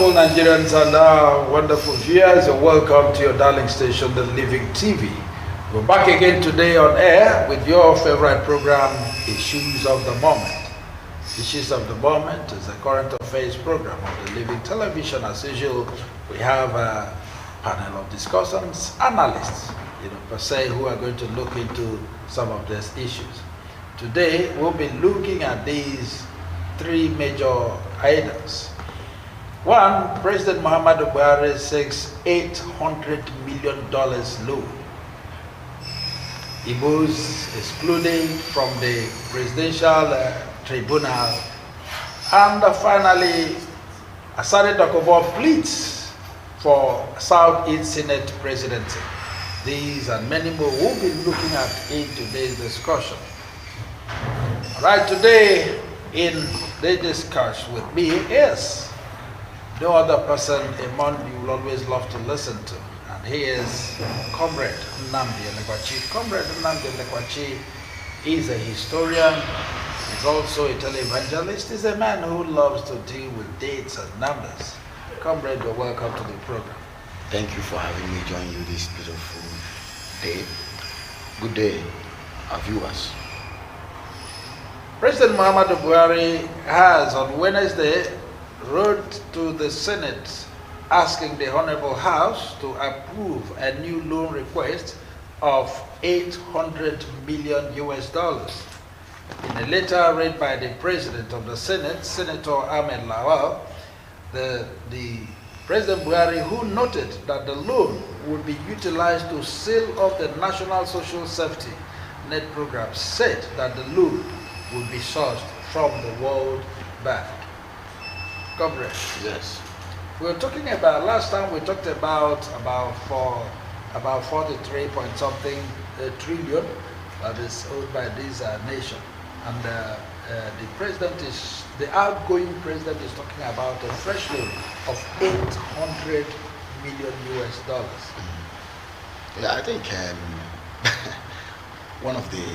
wonderful Nigerians and our wonderful viewers, and welcome to your darling station, The Living TV. We're back again today on air with your favorite program, Issues of the Moment. Issues of the Moment is a current affairs program on The Living Television. As usual, we have a panel of discussants, analysts, per se, who are going to look into some of these issues. Today, we'll be looking at these three major items. One, President Muhammadu Buhari seeks $800 million loan. Igbos excluding from the presidential tribunal. And finally, Asari Dokubo pleads for Southeast Senate presidency. These and many more we'll be looking at in today's discussion. All right, today in the discussion with me is no other person among you will always love to listen to. And he is Comrade Nnamdi Elekwachi. Comrade Nnamdi Elekwachi is a historian. He's also a televangelist. He's a man who loves to deal with dates and numbers. Comrade, you're welcome to the program. Thank you for having me join you this beautiful day. Good day, our viewers. President Muhammadu Buhari has on Wednesday wrote to the Senate asking the Honorable House to approve a new loan request of $800 million. In a letter read by the President of the Senate, Senator Ahmed Lawal, the President Buhari, who noted that the loan would be utilized to seal off the National Social Safety Net program, said that the loan would be sourced from the World Bank. Comrade. Yes. We were talking about, last time we talked about 43 point something trillion that is owed by this nation. And the outgoing president is talking about a fresh loan of $800 million. Yeah, I think one of the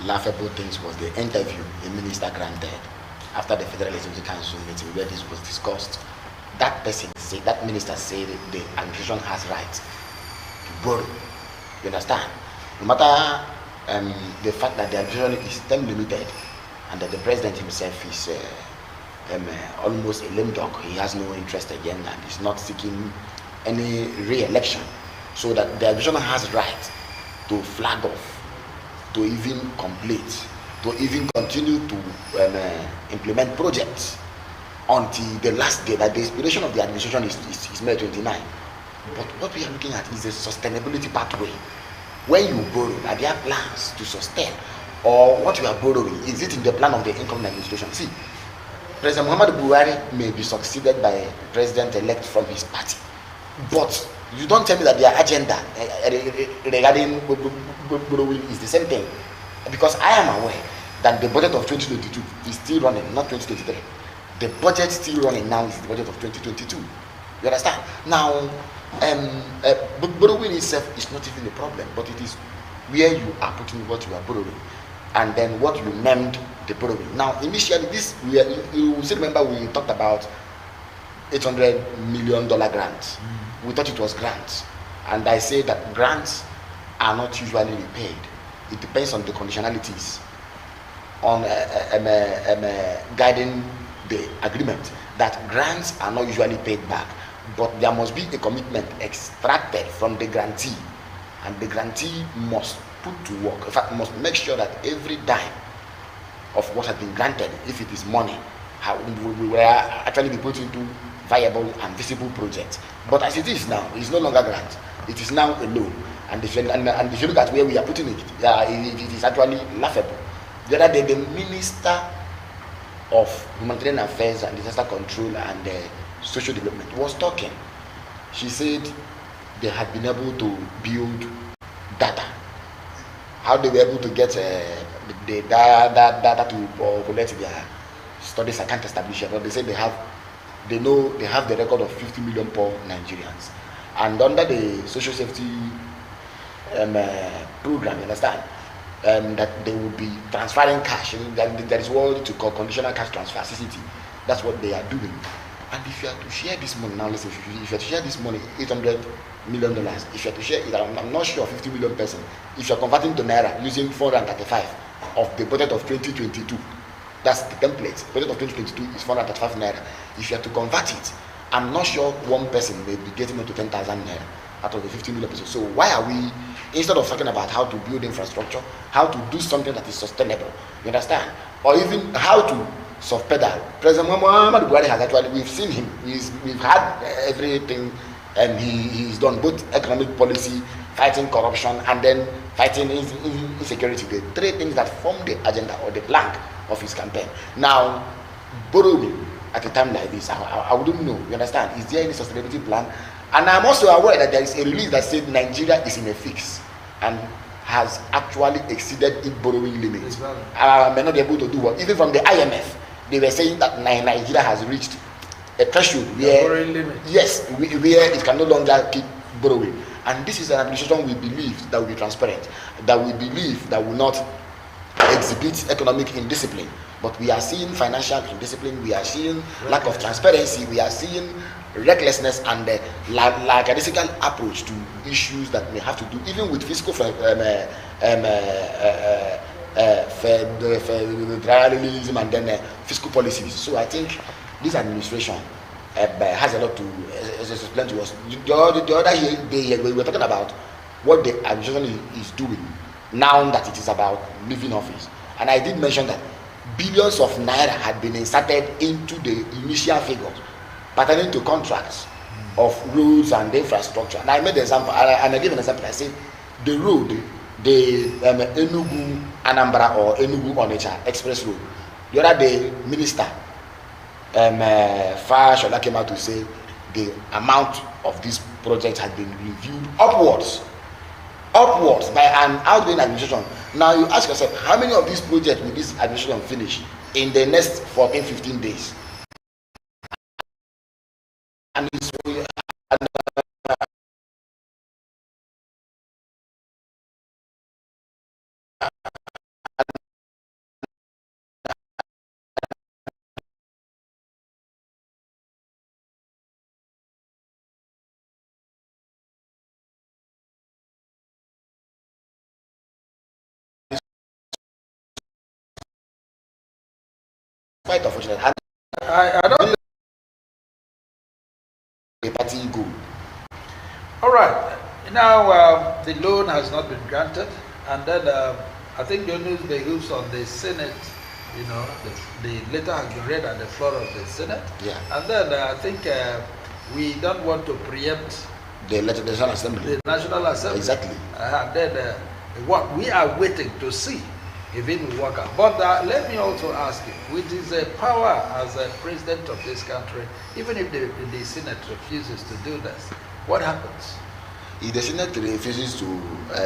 laughable things was the interview the minister granted after the Federal Executive Council meeting where this was discussed. That minister said the administration has right to borrow. You understand? No matter the fact that the administration is term limited and that the president himself is almost a lame duck, he has no interest again and is not seeking any re-election. So that the administration has right to flag off, to even complete, to even continue to implement projects until the last day that the expiration of the administration is May 29. But what we are looking at is a sustainability pathway. When you borrow, are there plans to sustain? Or what you are borrowing, is it in the plan of the incoming administration? See, President Muhammadu Buhari may be succeeded by a president-elect from his party. But you don't tell me that their agenda regarding borrowing is the same thing. Because I am aware that the budget of 2022 is still running, not 2023. The budget still running now is the budget of 2022. You understand? Now, borrowing itself is not even a problem, but it is where you are putting what you are borrowing and then what you named the borrowing. Now, initially, you still remember we talked about $800 million grants. We thought it was grants. And I say that grants are not usually repaid. It depends on the conditionalities, on guiding the agreement that grants are not usually paid back, but there must be a commitment extracted from the grantee, and the grantee must put to work. In fact, must make sure that every dime of what has been granted, if it is money, we were actually be put into viable and visible projects. But as it is now, it's no longer grant. It is now a loan. And if you look at where we are putting it, it is actually laughable. The other day, the Minister of Humanitarian Affairs and Disaster Control and Social Development was talking. She said they had been able to build data. How they were able to get the data to collect their studies, I can't establish it, but they said they have the record of 50 million poor Nigerians. And under the social safety program, you understand, that they will be transferring cash. There is what to call conditional cash transfer, CCT. That's what they are doing. And if you are to share this money, now listen, if you are to share this money, $800 million, if you are to share it, I'm not sure, 50 million person, if you are converting to Naira using 435 of the budget of 2022, that's the template. The budget of 2022 is 435 Naira. If you are to convert it, I'm not sure one person may be getting up to 10,000 Naira out of the 50 million people. So why are we, instead of talking about how to build infrastructure, how to do something that is sustainable, you understand? Or even how to soft pedal. President Muhammad Buhari has actually, we've seen him, we've had everything he's done, both economic policy, fighting corruption, and then fighting insecurity. The three things that form the agenda or the plank of his campaign. Now, borrowing at a time like this, I wouldn't know, you understand? Is there any sustainability plan? And I'm also aware that there is a release that said Nigeria is in a fix and has actually exceeded its borrowing limit. May not be able to do what? Even from the IMF, they were saying that Nigeria has reached a threshold where, yes, where it can no longer keep borrowing. And this is an administration we believe that will be transparent, that we believe that will not exhibit economic indiscipline. But we are seeing financial indiscipline, we are seeing lack of transparency, we are seeing recklessness and lackadaisical approach to issues that may have to do even with fiscal federalism and then fiscal policies. So I think this administration has a lot to explain to us. The other day we were talking about what the administration is doing now that it is about leaving office, and I did mention that billions of naira had been inserted into the initial figures pertaining to contracts of roads and infrastructure. And I made an example, and I gave an example. I said the road, the Enugu Anambra or Enugu Onitsha Express Road. The other day, Minister Fashola came out to say the amount of this project had been reviewed upwards by an outgoing administration. Now you ask yourself, how many of these projects will this administration finish in the next 14-15 days? And it's quite unfortunate. And I don't. The party go. All right. Now the loan has not been granted, and then I think the news behoves on the Senate. You know, the letter has been read at the floor of the Senate. Yeah. And then I think we don't want to preempt The National Assembly. the National Assembly. Exactly. And then what we are waiting to see if it will work out. But let me also ask you, with his power as a president of this country, even if the Senate refuses to do this, what happens? If the Senate refuses to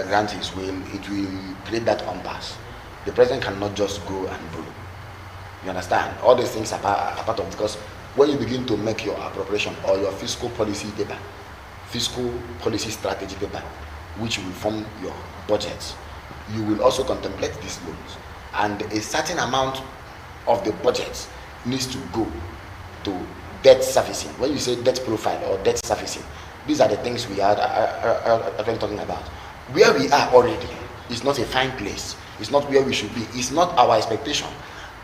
grant his will, it will create that impasse. The president cannot just go and borrow. You understand? All these things are part of, because when you begin to make your appropriation or your fiscal policy paper, fiscal policy strategy paper, which will form your budget, you will also contemplate these loans. And a certain amount of the budget needs to go to debt servicing. When you say debt profile or debt servicing, these are the things we are talking about. Where we are already is not a fine place. It's not where we should be. It's not our expectation.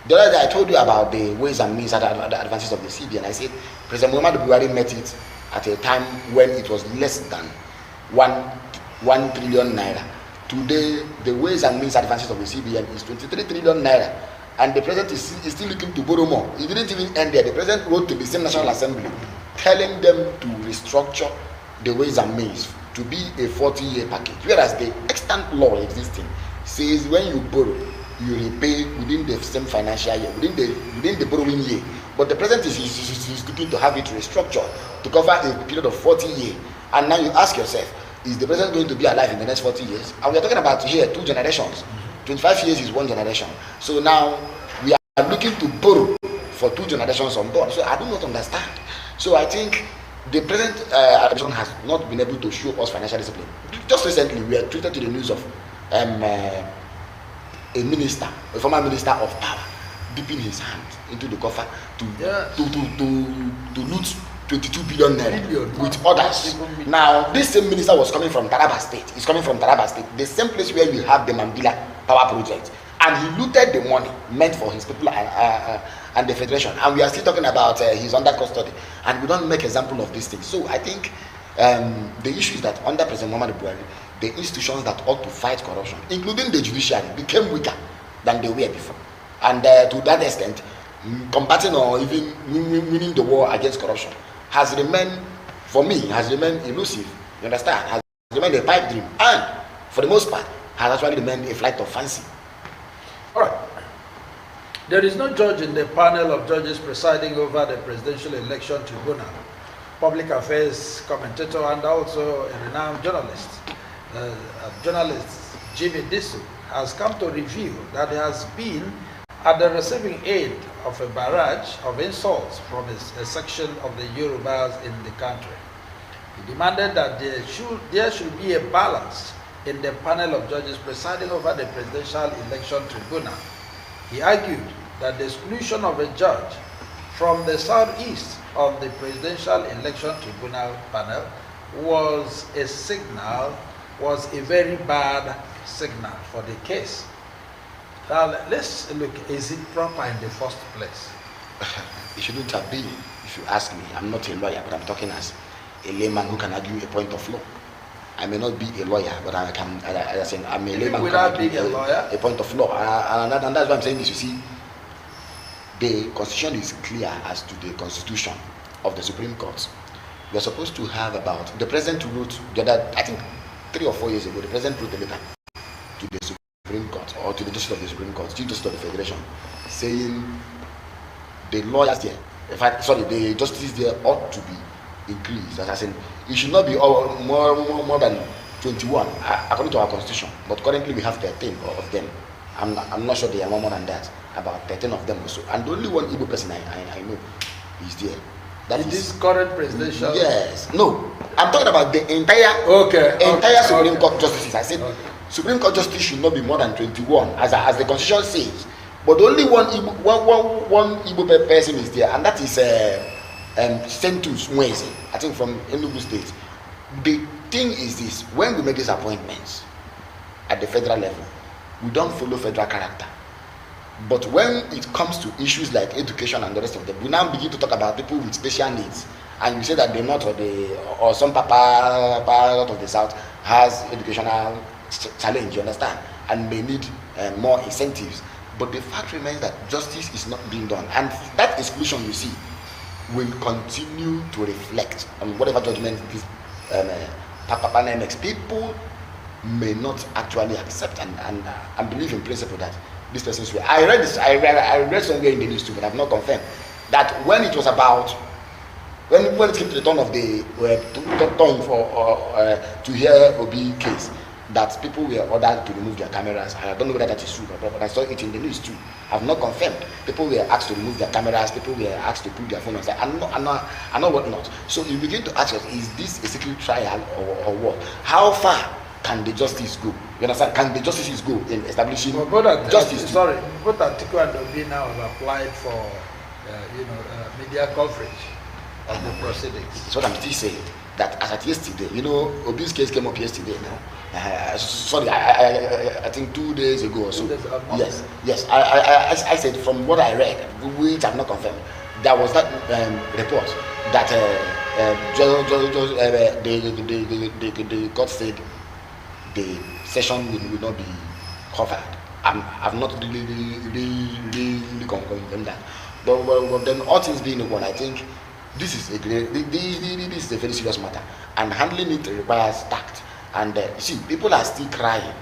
The other day I told you about the ways and means and the advances of the CBN. I said President Muhammad Buhari met it at a time when it was less than 1 trillion naira. Today, the ways and means advances of the CBN is 23 trillion naira. And the president is still looking to borrow more. It didn't even end there. The president wrote to the same National Assembly telling them to restructure the ways and means to be a 40-year package. Whereas the extant law existing says when you borrow, you repay within the same financial year, within the borrowing year. But the president is looking to have it restructured to cover a period of 40 years. And now you ask yourself, is the president going to be alive in the next 40 years? And we are talking about here 2 generations. 25 years is 1 generation. So now we are looking to borrow for 2 generations on board. So I do not understand. So I think the present administration has not been able to show us financial discipline. Just recently, we are treated to the news of a former minister of power, dipping his hand into the coffer to Yes. to loot 22 billion naira Billion. with others. Now, this same minister was coming from Taraba State. He's coming from Taraba State, the same place where you have the Mambila power project. And he looted the money meant for his people and the federation. And we are still talking about he's under custody. And we don't make example of these things. So I think the issue is that under President Muhammadu Buhari, the institutions that ought to fight corruption, including the judiciary, became weaker than they were before. And to that extent, combating or even winning the war against corruption has remained, for me, has remained elusive. You understand? Has remained a pipe dream. And for the most part, has actually remained a flight of fancy. All right. There is no judge in the panel of judges presiding over the presidential election tribunal. Public affairs commentator and also a renowned journalist, Jimmy Disu, has come to reveal that he has been at the receiving end of a barrage of insults from a section of the Yorubas in the country. He demanded that there should be a balance in the panel of judges presiding over the presidential election tribunal. He argued that the exclusion of a judge from the southeast of the presidential election tribunal panel was a very bad signal for the case. Now let's look, is it proper in the first place? It shouldn't have been, if you ask me. I'm not a lawyer, but I'm talking as a layman who can argue a point of law. I may not be a lawyer, but I'm a layman who can argue a point of law. And that's why I'm saying this. You see, the constitution is clear as to the constitution of the Supreme Court. We are supposed to have about, the president wrote the other, I think 3 or 4 years ago, the president wrote a letter to the Supreme Court, or to the Justice of the Supreme Court, Chief Justice of the Federation, saying the lawyers there, the justices there ought to be increased. As I said, it should not be more than 21 according to our constitution. But currently we have 13 of them. I'm not sure they are more than that. About 13 of them also. And the only one Igbo person I know is there. That is this current presidential. Yes. No. I'm talking about the entire Supreme Court justices. I said Supreme Court justice should not be more than 21, as the constitution says. But only one Igbo person is there, and that is Sentus Mweze, I think from Enugu State. The thing is this: when we make these appointments at the federal level, we don't follow federal character. But when it comes to issues like education and the rest of them, we now begin to talk about people with special needs, and you say that the north or some part of the south has educational challenge, you understand, and may need more incentives. But the fact remains that justice is not being done, and that exclusion you see will continue to reflect on whatever judgment this panel makes. People may not actually accept and believe in principle that this person's way. I read somewhere in the news too, but I've not confirmed that when it was about when it came to the turn of the turn for to hear Obi case, that people were ordered to remove their cameras. I don't know whether that is true, but I saw it in the news too. I've not confirmed. People were asked to remove their cameras. People were asked to put their phone on side, and not what not. So you begin to ask yourself, is this a secret trial or what? How far can the justice go? You understand? Can the justices go in establishing justice? Both Atiku and Obi now have applied for media coverage of the proceedings. That's what I'm still saying. That as at yesterday, Obi's case came up yesterday now. I think 2 days ago or so. Yes. I said from what I read, which I've not confirmed, there was that report that the court said the session will not be covered. I've not really confirmed that. But then all things being equal, I think this is a very serious matter, and handling it requires tact. And see, people are still crying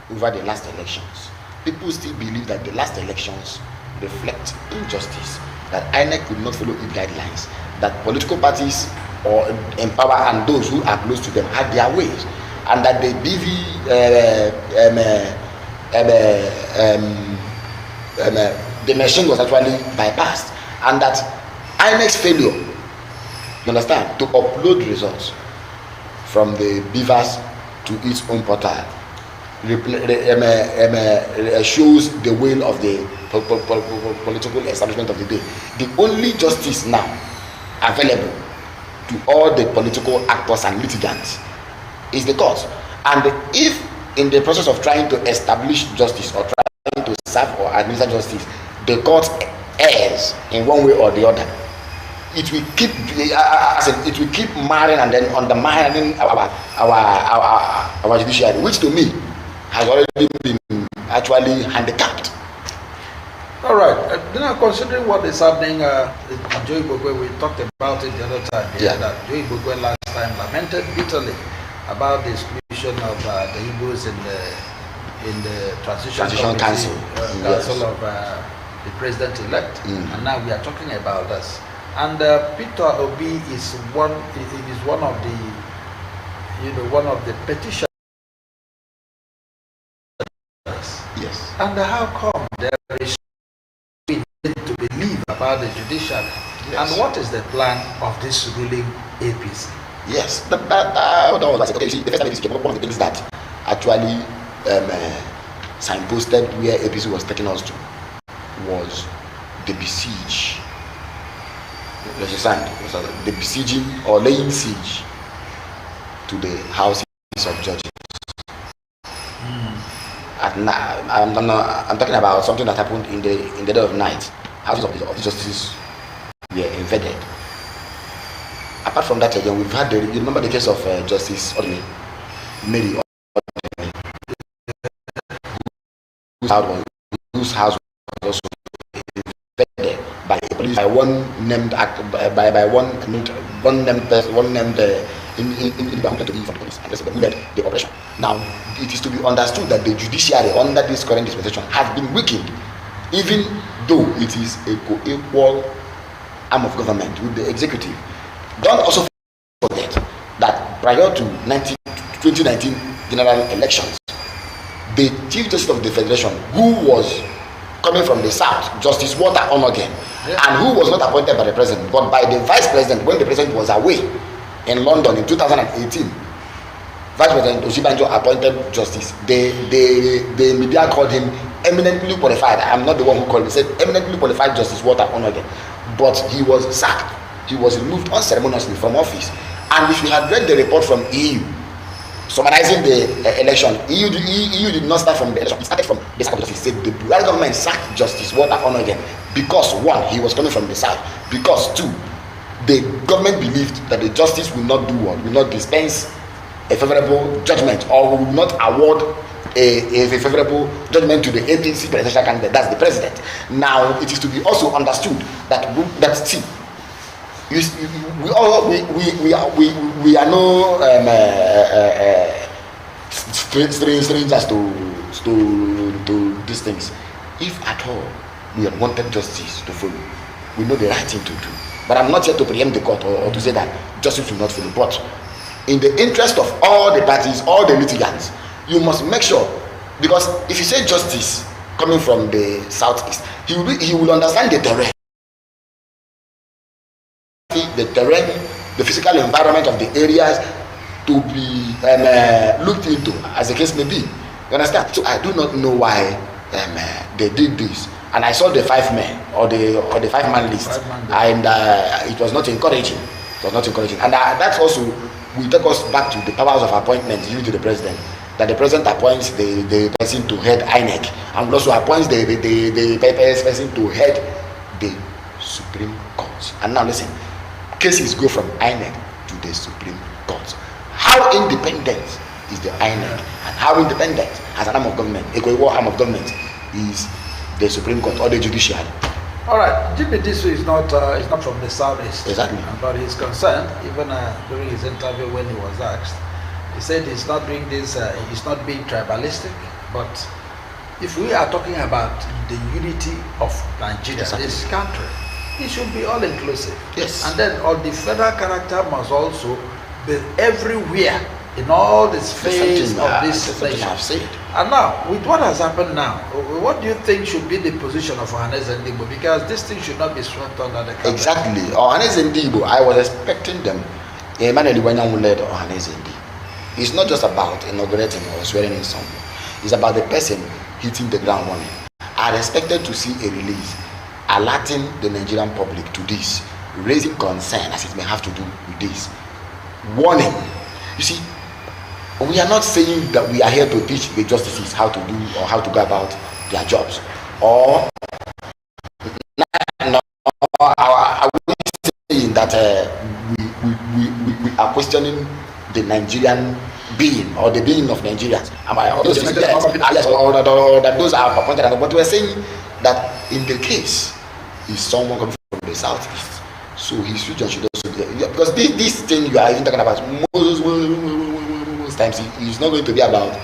over the last elections. People still believe that the last elections reflect injustice, that INEC could not follow its guidelines, that political parties or in power and those who are close to them had their ways, and that the the machine was actually bypassed, and that INEC's failure, you understand, to upload results from the beavers to its own portal shows the will of the political establishment of the day. The only justice now available to all the political actors and litigants is the court. And if in the process of trying to establish justice or trying to serve or administer justice, the court errs in one way or the other, it will keep marring and then undermining our judiciary, which to me has already been actually handicapped. All right. Now, considering what is happening, Joey Bogwe, we talked about it the other time. Yeah. That Joey Bogwe last time lamented bitterly about the exclusion of the Igbos in the transition council, council of the president-elect, and now we are talking about this. And Peter Obi is one of the petitioners. Yes. And how come there is to believe about the judiciary? Yes. And what is the plan of this ruling APC? Yes, okay, you see, the first time APC, one of the things that actually signposted where APC was taking us to was the besiege. The besieging or laying siege to the houses of judges. I'm talking about something that happened in the dead of night. Houses of the justices were invaded. Apart from that, again, we've had you remember the case of Justice Odini, Mary Odini, whose house was also invaded by a police, by one named to be for the police, and who led the operation. Now, it is to be understood that the judiciary under this current dispensation has been weakened, even though it is a co-equal arm of government with the executive. Don't also forget that prior to 2019 general elections, the Chief Justice of the Federation, who was coming from the South, Justice Walter Onogen, and who was not appointed by the President, but by the Vice President when the President was away in London in 2018, Vice President Osibanjo appointed Justice. The media called him eminently qualified. I am not the one who called him. Said eminently qualified Justice Walter Onogen, but he was sacked. He was removed unceremoniously from office. And if you had read the report from EU summarizing the election, EU did not start from the election. It started from the sack of justice. It said the Buhari government sacked Justice Walter Onogen because one, he was coming from the South. Because two, the government believed that the justice will not do what, will not dispense a favorable judgment, or will not award a favorable judgment to the APC presidential candidate, that's the president. Now, it is to be also understood that see, we are no strangers to these things. If at all we had wanted justice to follow, we know the right thing to do. But I'm not here to preempt the court or to say that justice will not follow. But in the interest of all the parties, all the litigants, you must make sure, because if you say justice coming from the southeast, he will understand the terrain, the physical environment of the areas to be looked into, as the case may be. You understand? So I do not know why they did this. And I saw the 5 men or the 5-man list, and it was not encouraging. It was not encouraging, and that's also will take us back to the powers of appointment given to the president. That the president appoints the person to head INEC, and also appoints the person to head the Supreme Court. And now listen, cases go from INEC to the Supreme Court. How independent is the INEC, and how independent as an arm of government, a co-equal arm of government, is the Supreme Court or the judiciary? All right, Jimmy Disu is not from the southeast. Exactly. But he's concerned, even during his interview when he was asked, he said he's not doing this, he's not being tribalistic, but if we are talking about the unity of Nigeria, exactly, this country, it should be all inclusive. Yes. And then all the federal character must also be everywhere in all the spheres of this nation. And now, with what has happened now, what do you think should be the position of Ohanes and Igbo? Because this thing should not be swept under the carpet. Exactly. Ohanes and Igbo, I was expecting them. Emmanuel Iwanyan led Ohanes and Igbo. It's not just about inaugurating or swearing in someone. It's about the person hitting the ground running. I expected to see a release alerting the Nigerian public to this, raising concern as it may have to do with this. Warning. You see, we are not saying that we are here to teach the justices how to do or how to go about their jobs. Or no, are we saying that we are questioning the Nigerian being or the being of Nigerians? Am I also saying yes, or that those are appointed? But we are saying that in the case is someone coming from the southeast, so his future should also be there. Because this thing you are even talking about most times is not going to be about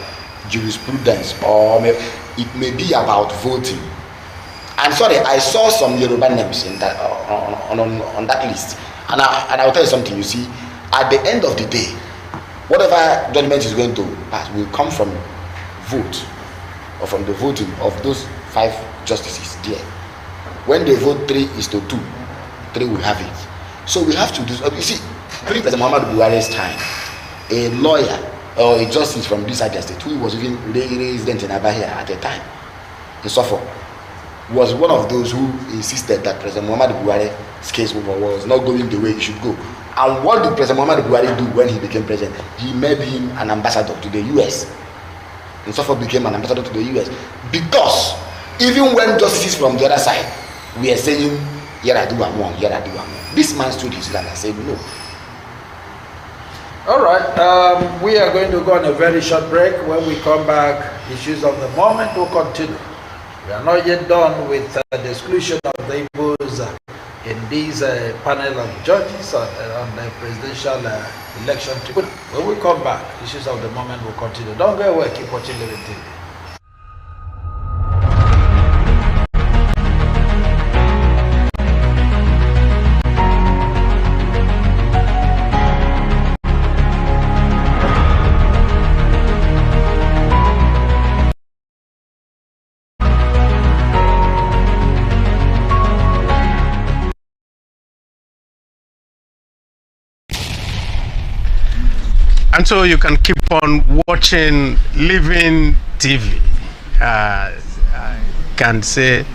jurisprudence, or it may be about voting. I'm sorry, I saw some Yoruba names in that on that list, and I will tell you something. You see, at the end of the day, whatever judgment is going to pass will come from vote or from the voting of those 5 justices there. When they vote 3-2, 3 will have it. So we have to do. You see, during President Muhammad Buhari's time, a lawyer or a justice from this side of the state, who was even resident in Abahia at the time, in Suffolk, was one of those who insisted that President Muhammad Buhari's case was not going the way it should go. And what did President Muhammad Buhari do when he became president? He made him an ambassador to the US. And Suffolk became an ambassador to the US. Because even when justices from the other side were saying, this man stood his ground and said no. All right, we are going to go on a very short break. When we come back, issues of the moment will continue. We are not yet done with the exclusion of the Igbos in this panel of judges on the presidential election tribunal. When we come back, issues of the moment will continue. Don't go away, keep watching Living TV. And so you can keep on watching Living TV. I can say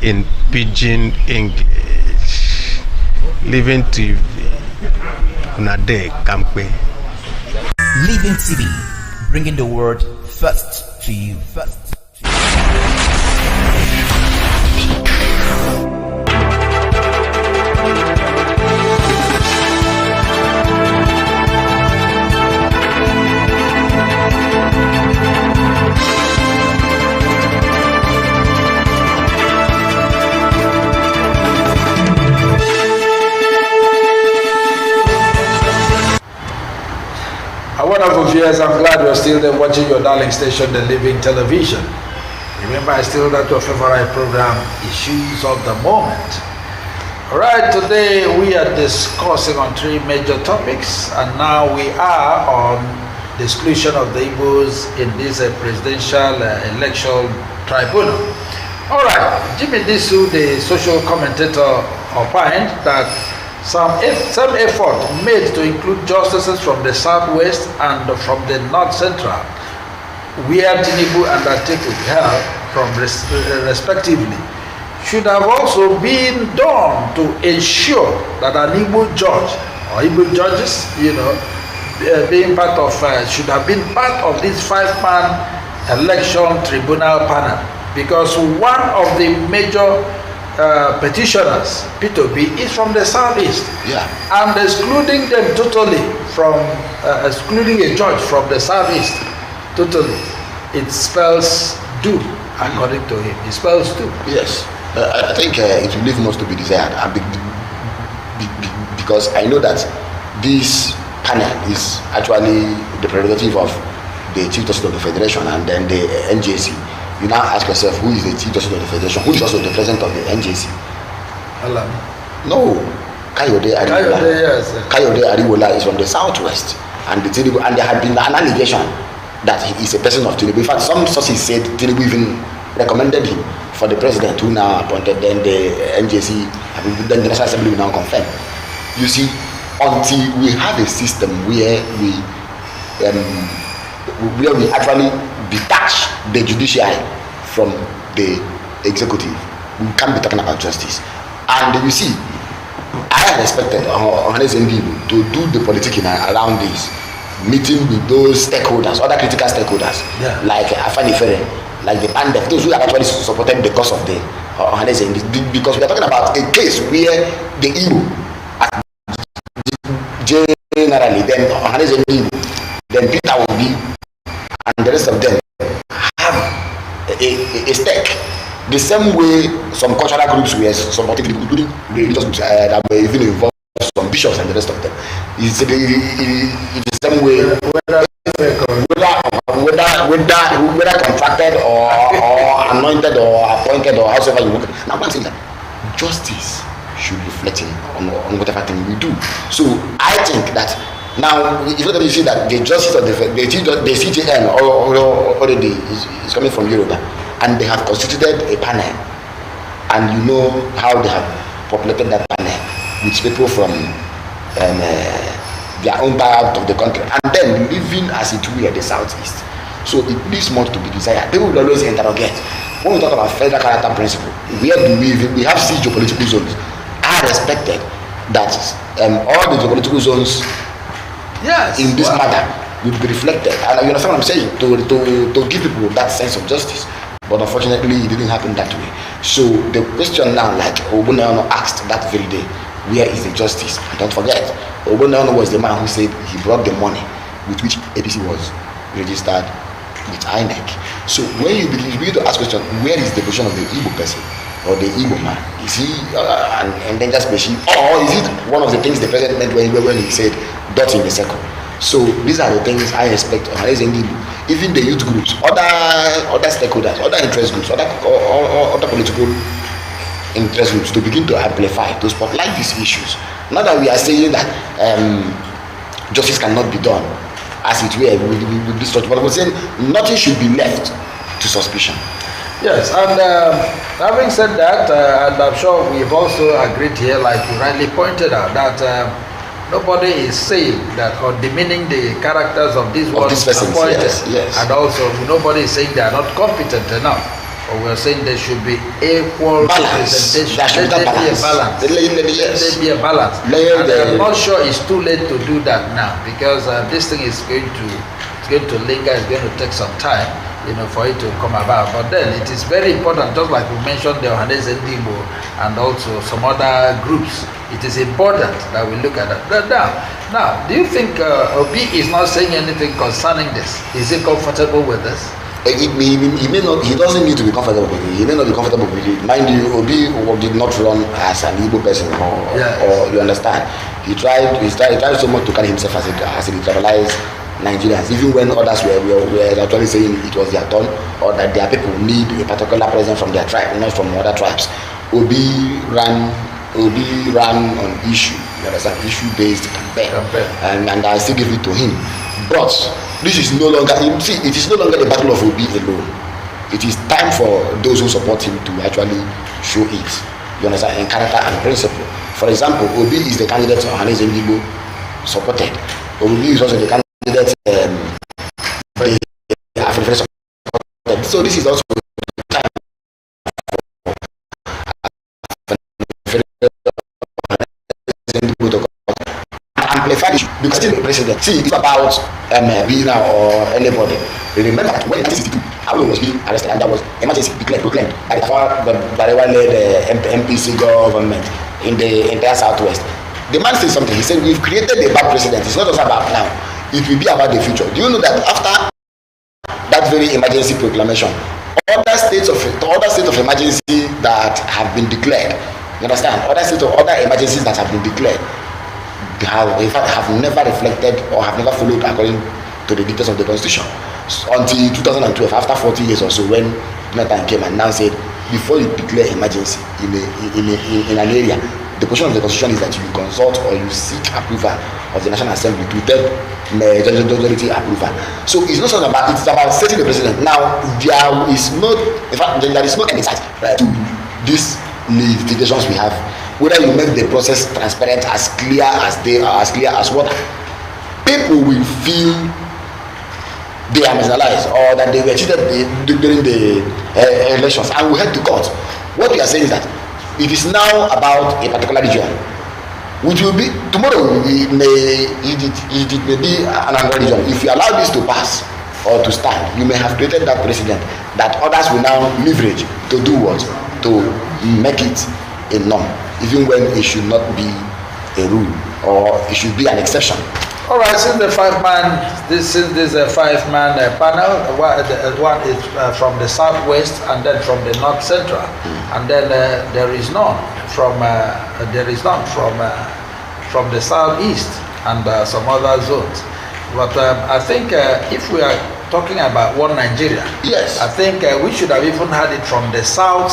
in pidgin English, Living TV. Unade Kampe. Living TV, bringing the word first to you. First. Wonderful viewers, I'm glad you're still there watching your darling station, The Living Television. Remember, I still got your favorite program, Issues of the Moment. Alright, today we are discussing on 3 major topics, and now we are on the exclusion of the Igbos in this presidential election tribunal. Alright, Jimmy Disu, the social commentator, opined that some effort made to include justices from the southwest and from the north central, where Tinubu and Atiku held from respectively, should have also been done to ensure that an Igbo judge or Igbo judges, being part of, should have been part of this 5-man election tribunal panel, because one of the major petitioners, P2B, is from the southeast. Yeah. And excluding them totally from, excluding a judge from the southeast, totally, it spells doom, according to him. It spells doom. Yes. I think it will leave most to be desired, because I know that this panel is actually the prerogative of the Chief Justice of the Federation and then the NJC. You now ask yourself, who is the Chief Justice of the Federation? Who is also the President of the NJC? Alam. No. Kayode Ariwola. Yes. Kayode Ariwola is from the southwest. And there had been an allegation that he is a person of Tinubu. In fact, some sources said Tinubu even recommended him for the president, who now appointed. Then the NJC, then the National Assembly will now confirm. You see, until we have a system where we actually detach the judiciary from the executive, we can't be talking about justice. And you see, I had expected Ohanes Ndibu to do the politicking around this, meeting with those stakeholders, other critical stakeholders, like Afani Fere, like the PANDEF, those who have actually supported the cause of the Ohanes Ndibu, because we are talking about a case where the Igbo, generally, then Ohanes Ndibu, then Peter Obi, and the rest of them have a stake. The same way some cultural groups were supporting, including religious groups that were even involved, some bishops and the rest of them. It's the same way, whether contracted or anointed or appointed or however you work. Now I'm saying that justice should reflect on whatever thing we do. So I think that now, if you see that the justice of the CJN already is coming from Yoruba, and they have constituted a panel, and you know how they have populated that panel with people from their own part of the country, and then living as it were the southeast. So it leaves much to be desired. People will always interrogate when we talk about federal character principle. Where do we have 6 geopolitical zones? I respected that all the geopolitical zones in this matter would be reflected, and you understand what I'm saying, to give people that sense of justice. But unfortunately, it didn't happen that way. So the question now, like Ogbonneonu asked that very day, where is the justice? And don't forget, Ogbonneonu was the man who said he brought the money with which APC was registered with INEC. So when you begin to ask question, where is the position of the Igbo person or the Igbo man? Is he an endangered species, or is it one of the things the president meant when he said dot in the circle? So these are the things I expect of even the youth groups, other stakeholders, other interest groups, other political interest groups to begin to amplify, to spotlight these issues. Not that we are saying that justice cannot be done as it were with this structure, but we're saying nothing should be left to suspicion. Yes, and having said that, and I'm sure we've also agreed here, like you rightly pointed out, that nobody is saying that or demeaning the characters of these ones appointed, yes. And also nobody is saying they are not competent enough. But we're saying there should be equal representation. Let there be a balance. Let there be a balance. And I'm not sure it's too late to do that now, because this thing is going to linger. It's going to take some time, for it to come about. But then it is very important, just like we mentioned the Ohanes Ndibu and also some other groups. It is important that we look at that. Now, do you think Obi is not saying anything concerning this? Is he comfortable with this? He may not. He doesn't need to be comfortable with it. He may not be comfortable with it. Mind you, Obi did not run as an Igbo person, or you understand. He tried so much to carry himself as a tribalized Nigerians, even when others were actually saying it was their turn, or that their people need a particular presence from their tribe, not from other tribes. Obi ran on issue, you understand, issue-based campaign. And I still give it to him. But this is no longer, it is no longer the battle of Obi alone. It is time for those who support him to actually show it, you understand, in character and principle. For example, Obi is the candidate Ohanes Ndibu supported. Obi is also the candidate supported. So this is also time amplify issue, because still the president. See, it's about Bina or anybody. Remember that when 1962, Aulu was being arrested, and that was emergency proclaimed by the Buhari-led MPC government in the entire southwest. The man said something. He said, "We've created a bad precedent. It's not just about now. It will be about the future." Do you know that after that very emergency proclamation, other states of emergency that have been declared, you understand, other emergencies that have been declared, in fact, have never reflected or have never followed according to the dictates of the constitution until 2012, after 40 years or so, when Jonathan came and now said, before you declare emergency in an area, the position of the constitution is that you consult or you seek approval of the National Assembly to get majority approval. So it's not about, it's about setting the president. Now there is no insight to these litigations we have. Whether you make the process transparent, as clear as water, people will feel they are marginalized or that they were cheated during the elections, and we head to court. What we are saying is that it is now about a particular region, which will be tomorrow. It may be another region. If you allow this to pass or to stand, you may have created that precedent that others will now leverage to do what? To make it a norm, even when it should not be a rule or it should be an exception. All right, since the five-man panel, one is from the southwest and then from the north central, and then there is none from the southeast and some other zones. But I think if we are talking about one Nigeria, yes, I think we should have even had it from the south.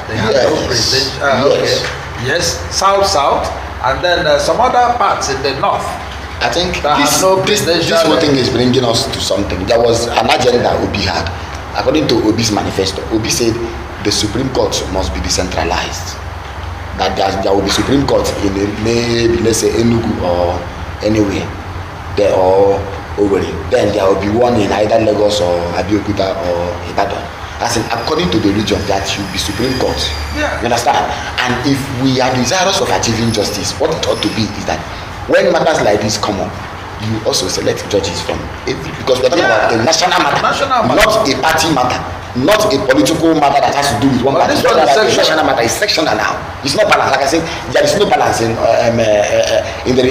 They have no president. Yes. Okay. Yes, south, and then some other parts in the north. I think this whole thing is bringing us to something. There was an agenda Obi had. According to Obi's manifesto, Obi said the Supreme Court must be decentralized. That there will be Supreme Court in maybe, let's say, Enugu or anywhere there or Owerri. Then there will be one in either Lagos or Abeokuta or Ibadan. As in, according to the region, that should be Supreme Court. Yeah. You understand? And if we are desirous of achieving justice, what it ought to be is that when matters like this come up, you also select judges from every, because we're talking about a national matter, not a party matter, not a political matter that has to do with one party. This one is national matter. It's sectional now. It's not balanced. Like I said, there is no balance in the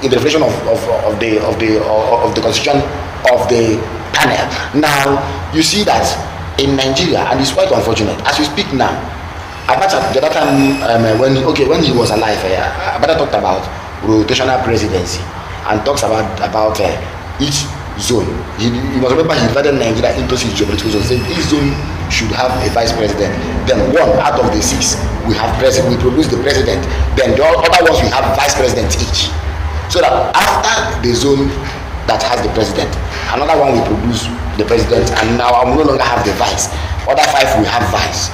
reflection of the constitution of the panel. Now you see that in Nigeria, and it's quite unfortunate as we speak now. Abacha, the other time when he was alive, Abacha talked about rotational presidency and talks about each zone. You must remember he divided Nigeria into 6 geopolitical zones. Each zone should have a vice president. Then 1 out of the 6 we have president. We produce the president. Then the other ones we have vice presidents each. So that after the zone that has the president, another one will produce the president, and now we no longer have the vice. Other 5 we have vice.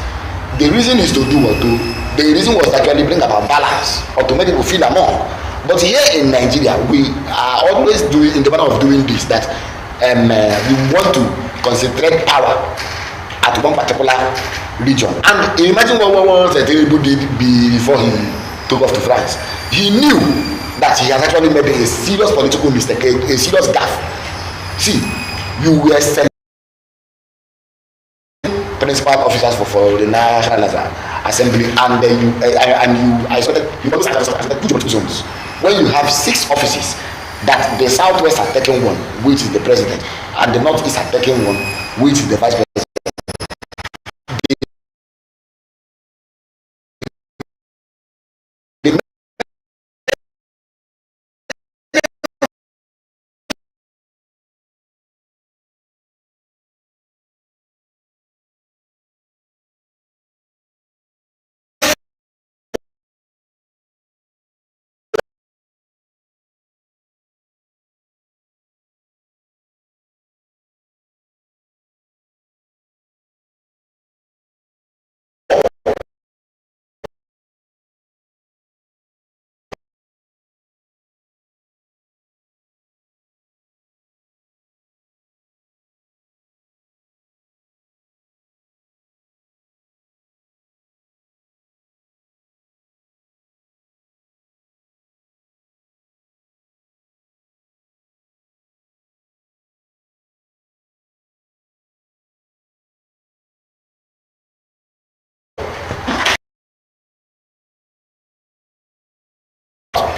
The reason is the reason was to actually bring about balance or to make people feel among. But here in Nigeria, we are always in the manner of doing this, that we want to concentrate power at one particular region. And imagine what Tinubu did before he took off to France. He knew that he has actually made a serious political mistake, a serious gaffe. See, you were sending principal officers for the National Assembly, and you isolated, you always had 2 zones. When you have 6 offices, that the southwest are taking 1, which is the president, and the northeast are taking 1, which is the vice president.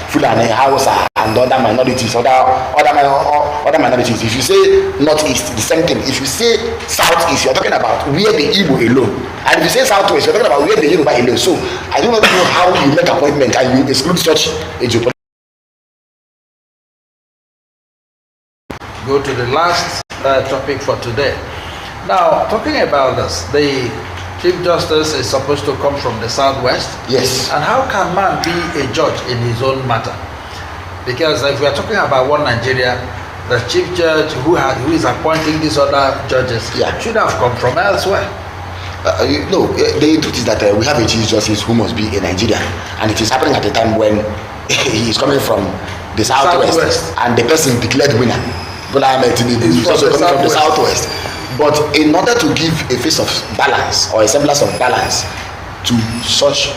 Fulani, Hausa, and other minorities, other minorities. If you say northeast, the same thing. If you say southeast, you're talking about where the Igbo alone. And if you say southwest, you're talking about where the Yoruba alone. So I don't know how you make appointment and you exclude such a geopolitical. Go to the last topic for today. Now, talking about this, the Chief Justice is supposed to come from the southwest. Yes. And how can man be a judge in his own matter? Because if we are talking about one Nigeria, the chief judge who is appointing these other judges should have come from elsewhere. The truth is that we have a chief justice who must be a Nigerian, and it is happening at a time when he is coming from the southwest. And the person declared winner Bola Ahmed Tinubu is also coming from the southwest. But in order to give a face of balance or a semblance of balance to such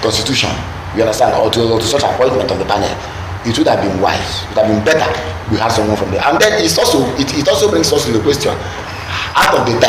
constitution, you understand, or to such appointment of the panel, it would have been wise, it would have been better we have someone from there. And then it also brings us to the question, out of the time.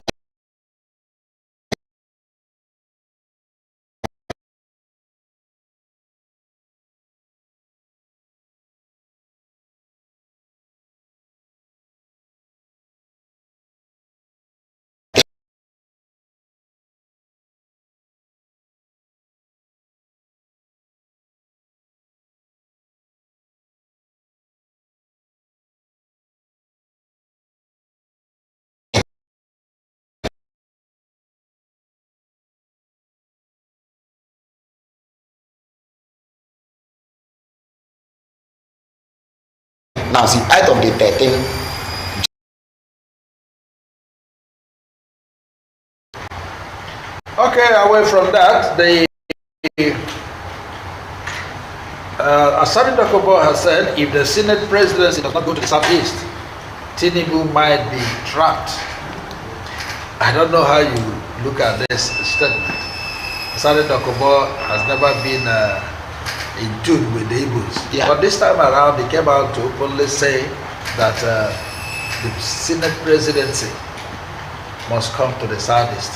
Now see, out of the 13, okay, away from that, the Asari Dakobo has said if the Senate presidency does not go to the southeast, Tinubu might be trapped. I don't know how you look at this statement. Asari Dakobo has never been in tune with the Igbos. Yeah. But this time around, he came out to openly say that the Senate presidency must come to the southeast.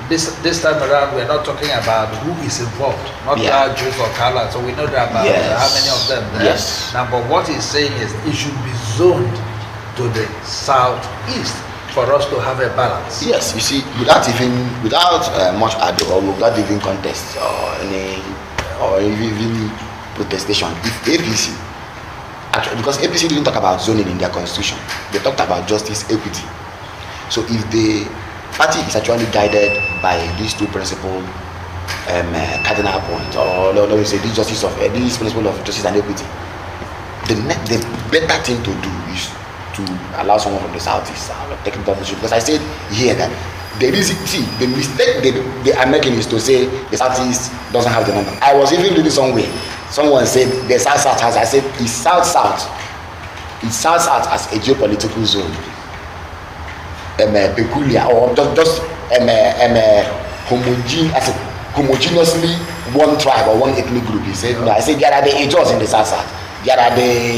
This time around, we're not talking about who is involved, not Jews or Kala, so we know that about how many of them there. Yes. Now, but what he's saying is it should be zoned to the southeast for us to have a balance. yes, you see, without much ado or without even contest or even protestation, if APC, actually, because APC didn't talk about zoning in their constitution, they talked about justice, equity. So if the party is actually guided by these two principal cardinal points, or let me say this principle of justice and equity, the better thing to do is to allow someone from the southeast taking the position. Because I said here that the mistake they are making is to say the southeast doesn't have the number. I was even reading somewhere, someone said the south has, I said it's south as a geopolitical zone, peculiar or just homogeneously one tribe or one ethnic group. He said no. I said there are the Ejos in the south, there are the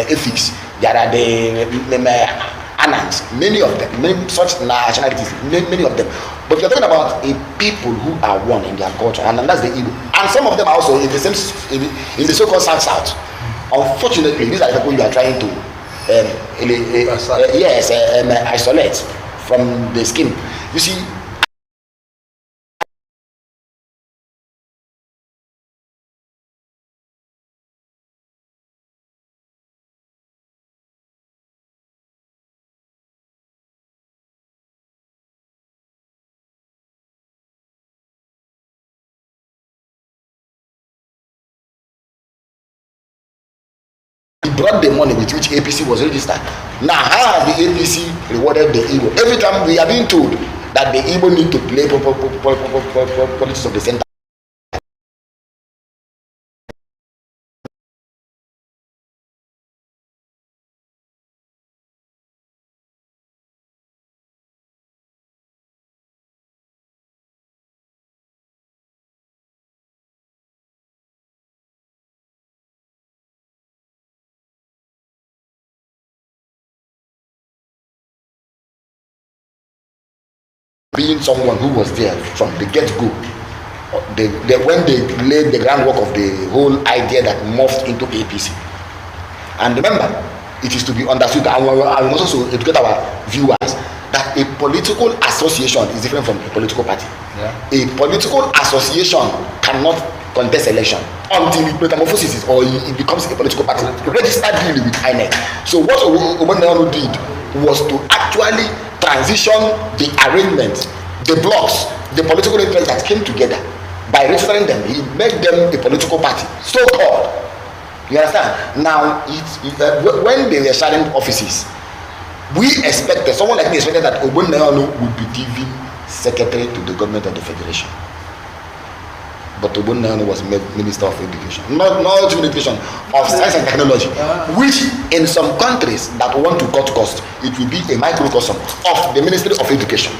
Effiks, there are the Anans, many of them, such nationalities, many of them. But you're talking about a people who are one in their culture, and that's the Igbo. And some of them are also in the same in the so-called South. Unfortunately, these are the people you are trying to isolate from the scheme. You see, he brought the money with which APC was registered. Now, how has the APC rewarded the Igbo? Every time we are being told that the Igbo need to play politics of the center. Being someone who was there from the get-go, when they laid the groundwork of the whole idea that morphed into APC. And remember, it is to be understood, and we must also educate our viewers, that a political association is different from a political party. Yeah. A political association cannot contest election until it metamorphoses or it becomes a political party registered really with INEC. So what Obanero did was to actually transition the arrangement, the blocks, the political interests that came together. By registering them, he made them a political party, so-called. You understand? Now, when they were sharing offices, we expected, someone like me expected that Obanero would be given secretary to the government of the federation. but Obunnaano was made Minister of Education. Not even education, of science and technology, which in some countries that want to cut costs, it will be a microcosm of the Ministry of Education.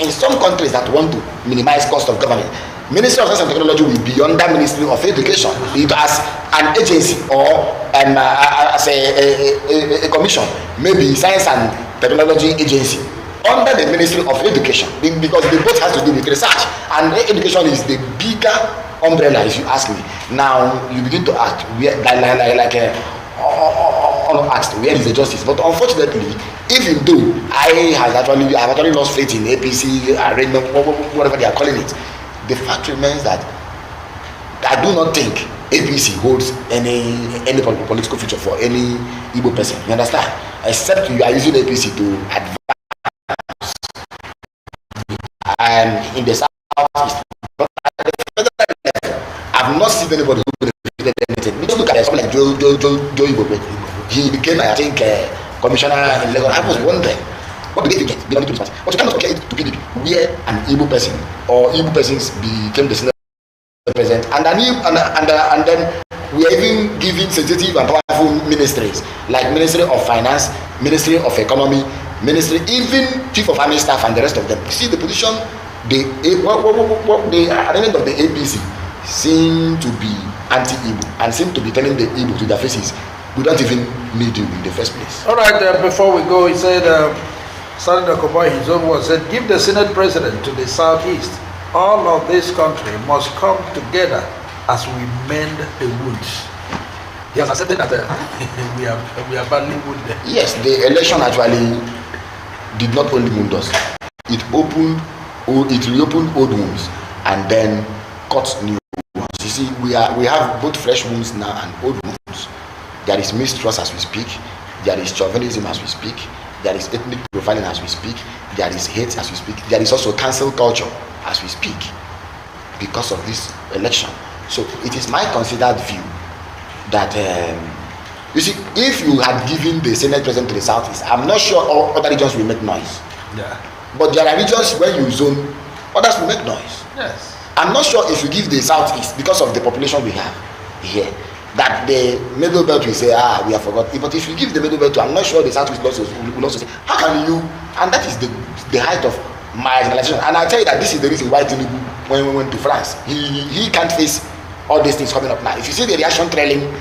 In some countries that want to minimize cost of government, Ministry of Science and Technology will be under Ministry of Education, either as an agency or as a commission, maybe Science and Technology Agency, under the Ministry of Education, because they both have to do with research, and education is the bigger umbrella, if you ask me. Now you begin to ask, where, asked, where is the justice? But unfortunately, even though I have actually lost faith in APC arrangement, whatever they are calling it, the fact remains that I do not think APC holds any political future for any Igbo person. You understand? Except you are using APC to advance. And in the Southeast, but at the federal level, I've not seen anybody who benefited anything. Just look at someone like Joe Igbo. He became, I think, commissioner in Lagos. I was wondering, what do they get? But you cannot compare it to PDP, where an Igbo person or Igbo persons became the Senate president, and then we are even giving sensitive and powerful ministries like Ministry of Finance, Ministry of Economy, Ministry, even Chief of Army Staff, and the rest of them. You see the position, the arrangement of the APC seem to be anti-Igbo and seem to be telling the Igbo to their faces, we don't even need you in the first place. All right, before we go, he said, Senator Koboy, his own words, said, give the Senate president to the Southeast. All of this country must come together as we mend the wounds. He has accepted that we are badly wounded. Yes, the election actually did not only wound us. It reopened old wounds and then cut new ones. You see, we have both fresh wounds now and old wounds. There is mistrust as we speak. There is chauvinism as we speak. There is ethnic profiling as we speak. There is hate as we speak. There is also cancel culture as we speak because of this election. So it is my considered view that you see, if you had given the Senate president to the Southeast, I'm not sure all other regions will make noise. Yeah. But there are regions where you zone, others will make noise. Yes. I'm not sure if you give the Southeast, because of the population we have here, that the middle belt will say, we have forgotten. But if you give the middle belt to, I'm not sure the Southeast will also say, how can you? And that is the height of marginalization. And I'll tell you that this is the reason why Tinubu, when we went to France, he can't face all these things coming up now. If you see the reaction trailing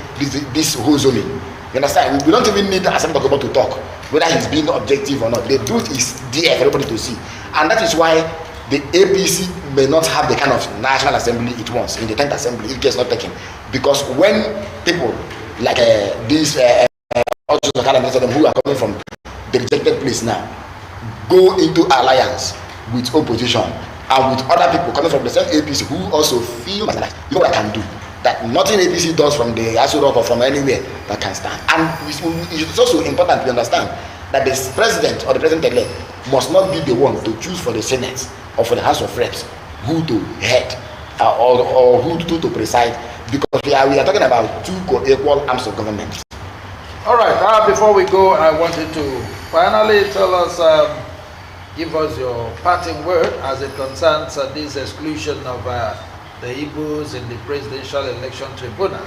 this whole zoning, you understand? We don't even need Assembly to talk, whether he's being objective or not. The truth is there for everybody to see. And that is why the APC may not have the kind of National Assembly it wants in the 10th Assembly if it gets not taken. Because when people like these who are coming from the rejected place now go into alliance with opposition and with other people coming from the same APC who also feel like, you know what I can do, that nothing APC does from the Aso Rock or from anywhere that can stand. And it's also important to understand that the president or the president-elect must not be the one to choose for the Senate or for the House of Reps who to head or who to preside, because we are talking about two equal arms of government. All right, before we go, I wanted to finally tell us, give us your parting word as it concerns this exclusion of the Igbos in the presidential election tribunal.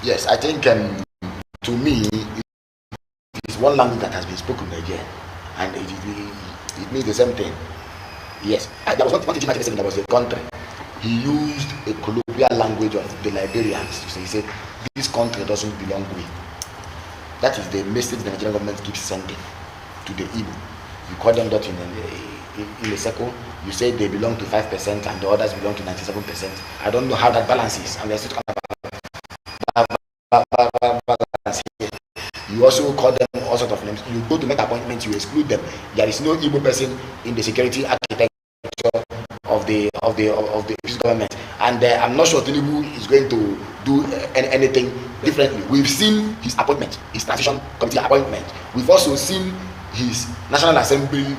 Yes, I think to me, it is one language that has been spoken again, and it means the same thing. Yes, there was one teaching that was a country. He used a colloquial language of the Liberians. So he said, this country doesn't belong to me. That is the message the Nigerian government keeps sending to the Igbo. You call them that in a circle. You say they belong to 5% and the others belong to 97%. I don't know how that balance is. And we are still talking about balance here. You also call them all sorts of names. You go to make appointments, you exclude them. There is no Igbo person in the security architecture of the government, and I'm not sure Tinubu is going to do anything differently. We've seen his appointment, his transition committee appointment. We've also seen his National Assembly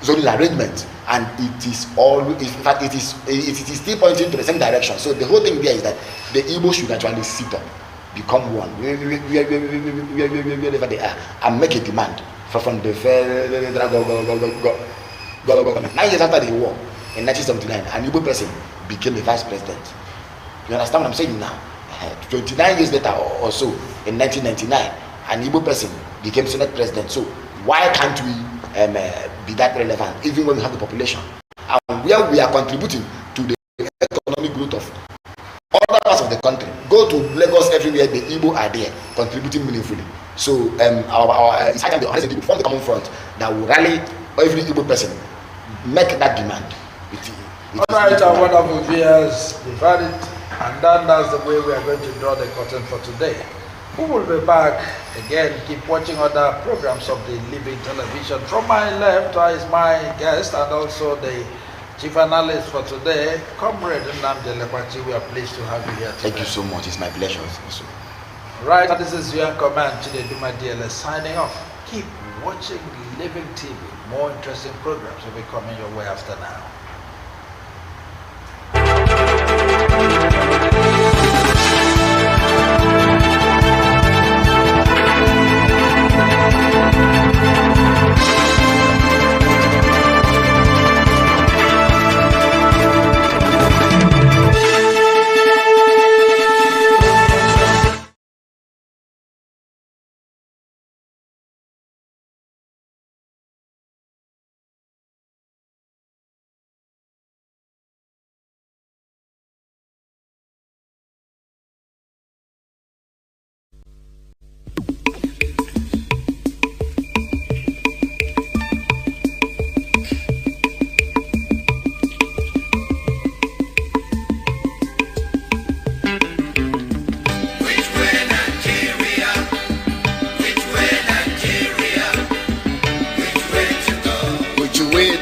zoning arrangement, and it is all, in fact, it is still pointing to the same direction. So the whole thing there is that the Igbo should actually sit up, become one, wherever they are, and make a demand from the federal government. 9 years after the war, in 1979, an Igbo person became a vice president. You understand what I'm saying now? 29 years later or so, in 1999, an Igbo person became Senate president. So why can't we be that relevant, even when we have the population? And where we are contributing to the economic growth of other parts of the country. Go to Lagos, everywhere the Igbo are there, contributing meaningfully. So it's high time the honest people form the common front that will rally every Igbo person, make that demand. All right, our wonderful viewers, we've had it, and that's the way we are going to draw the curtain for today. We will be back again. Keep watching other programs of the Living Television. From my left is my guest and also the chief analyst for today, Comrade Nnamdi Lekwachi. We are pleased to have you here today. Thank you so much. It's my pleasure. Also. Right, this is your command today, Duma DLS signing off. Keep watching Living TV. More interesting programs will be coming your way after now.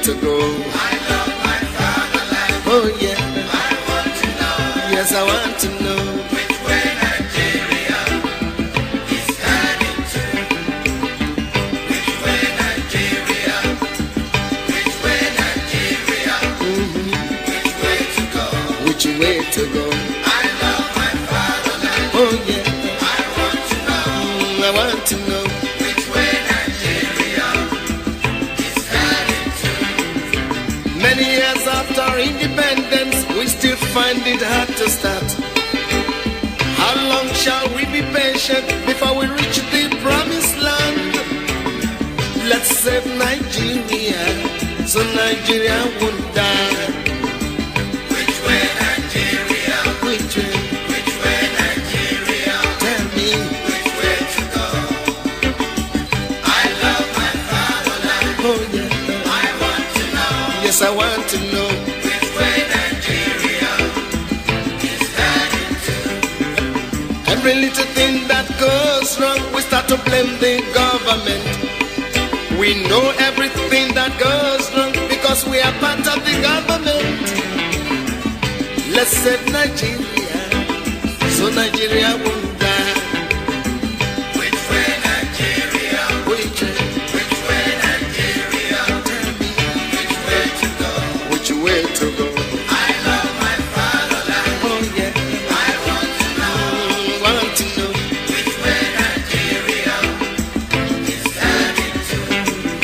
To go. I love my fatherland. Oh yeah. I want to know. Yes, I want to know which way Nigeria is heading to. Which way Nigeria? Which way Nigeria? Which way to go? Which way to go? I love my fatherland. Oh yeah. I want to know. I want to know. Many years after independence, we still find it hard to start. How long shall we be patient before we reach the promised land? Let's save Nigeria, so Nigeria won't die. Which way Nigeria? Which way? Which way Nigeria? Tell me. Which way to go? I love my fatherland. Oh yeah. Yes, I want to know which way Nigeria is heading to. Every little thing that goes wrong, we start to blame the government. We know everything that goes wrong because we are part of the government. Let's save Nigeria, so Nigeria won't